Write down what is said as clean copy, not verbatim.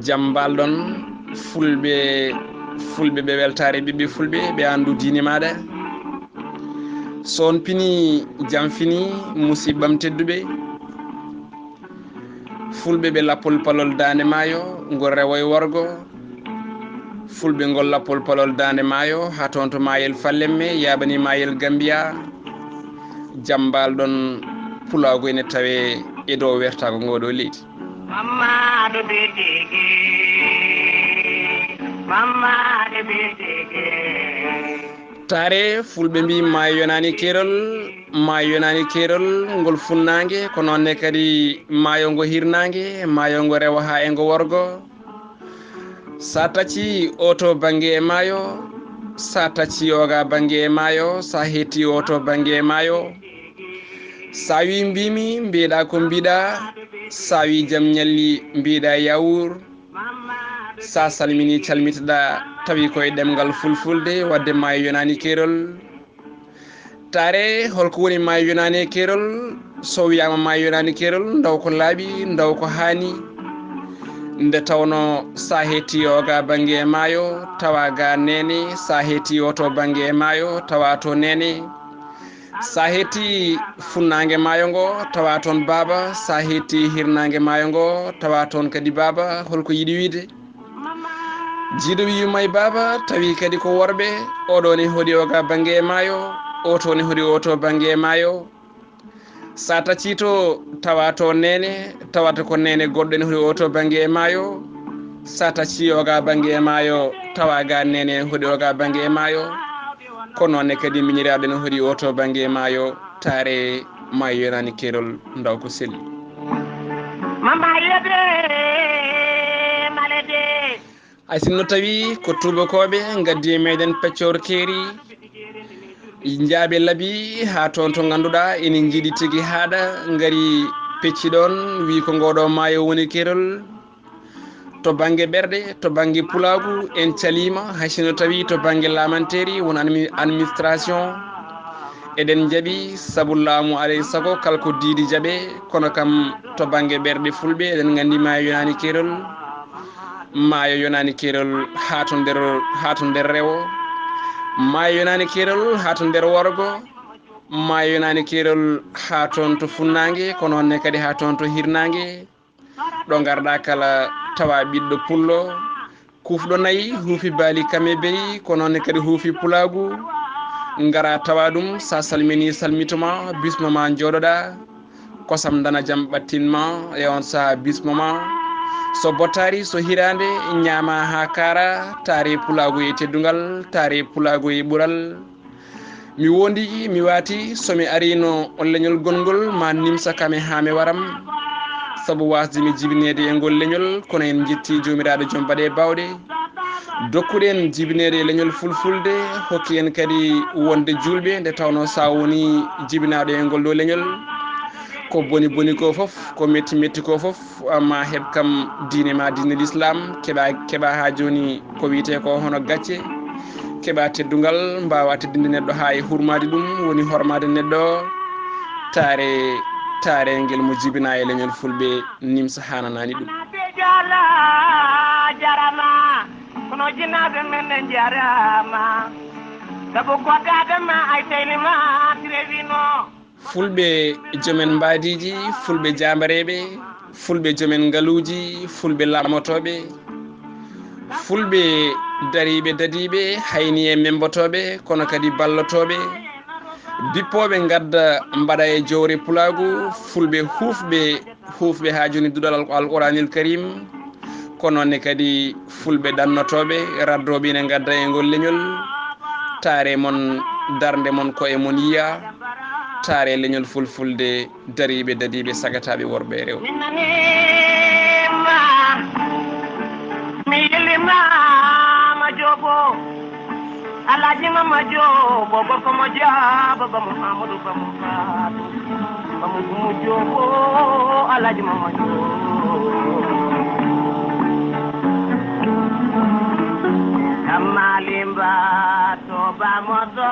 jambal don fulbe be weltare bibbe fulbe be andu diine maada son pini jam fini musibam teddube fulbe be lapol palol dande maayo ngol rewoy worgo fulbe ngol lapol palol dande maayo ha tonto mayel fallemme yabani mayel gambia jambal don pulago ene tawe e do wertago ngodo leydi Mamma de bitege tare fulbe mbi maayo yonani keerol ngol funnange ko nonne kadi maayo ngo hirnange maayo ngo rewa ha e ngo worgo sa tacci oto bange e maayo sa tacci yoga bange e maayo sa hetti oto bange e maayo sa wi mbimi mbiɗa ko mbiɗa sa wi jam ñalli mbiɗa yawur sa salmini calmitiɗa tawi koye ɗemgal fulfulde wadde maayo yonani keerol tare holko woni maayo yonani keerol so wiyama maayo yonani keerol ndaw ko laaɓi ndaw ko haani nde tawno sa hetti yoga bangue e maayo tawa ga nene sa hetti oto bangue e maayo tawa to nene sa hetti funnangue maayo ngo tawa toon baba sa hetti hirnangue maayo ngo tawa toon kadi baba holko yiɗi wiide jiiɗo wiyumay baba tawi kadi ko worɓe oɗo ne hoɗi oga bangue e maayo oto ne hoɗi oto bangue e maayo sa tacci to tawa to nene tawata ko nene goɗɗo ne hoɗi oto bangue e maayo sa tacci oga bangue e maayo tawa ga nene hoɗi oga bangue e maayo ko nonne kadi miñiraɓe ne hoɗi oto bangue e maayo tare maayo yonani keerol ndaw ko selli hay sinno tawi ko tubakoɓe gaddi e meɗen peccor keeri jaabe laabi ha toon to ganduɗa ene jiiɗi tigui haaɗa gaari pecci ɗon wi ko ngoɗo maayo woni keerol to bangue ɓerɗe to bangue pulagu en calima hay sinno tawi to bangue lamanteri won administration eɗen jaaɓi saabu laamu alay saago kala ko diidi jaaɓe kono kam to bangue ɓerɗe fulɓe eɗen gandi maayo yonani keerol maayo yonani keerol ha to nder rewo maayo yonani keerol ha to nder worgo maayo yonani keerol ha toon to funnangue ko nonne kadi ha toon to hirnangue ɗo garɗa kala tawa ɓiɗɗo pullo kufɗo nayyi huufi baali kame beyi ko nonne kadi huufi pulagu gara tawa ɗum sa salmini salmitoma bismoma jooɗoɗa kosam dana jaam ɓattinma e on saaha bismoma so bottari so hirande ñaama ha kara taari pulago e teddugal taari pulago e ɓuural mi wondi mi waati somi arino leñol gongol ma nimsa kame ha mi waram saabu wasde mi jibinede e ngol leñol kono en jetti jomiraɗo joom baɗe bawɗe dokkuɗen jibinede e leñol fulfulde hokki en kadi wonde julɓe nde tawno sa woni jibinaɗo e ngol ɗo leñol ko boni boni ko foof ko metti metti ko foof ma heeb kam diine ma diine l'islam keɓa ha joni ko wiyete ko hono gacce keɓa teddugal mbawa teddinde neɗɗo ha e hurmade ɗum woni hormade neɗɗo taare ngel mo jibina e leñol fulɓe nimsa hananani ɗum jarama kono jinnaɓe men ne jarama sabu goddade ma ay taynima trewino fulɓe jomen mbadiji fulɓe jambareɓe fulɓe jomen ngaluji fulɓe lamotoɓe fulɓe dariɓe dadiɓe hayni e membotoɓe kono kadi ballotoɓe bippoɓe gadda mbaɗa e jowre pulagu fulɓe hufɓe ha joni duɗal alquranil karim ko nonne kadi fulɓe ɗannotoɓe raddoɓe ne gadda e ngol leñol taare mon darde mon ko e mon yiya taare leñol fulfulde dariɓe dadiɓe sagataɓe worɓe e rewɓe mi yillimama jogo alaji mama jogo gorko mo jaaba bamo amadou bamo faatu bamo gumo jogo alaji mama jogo amma limba to ba mo do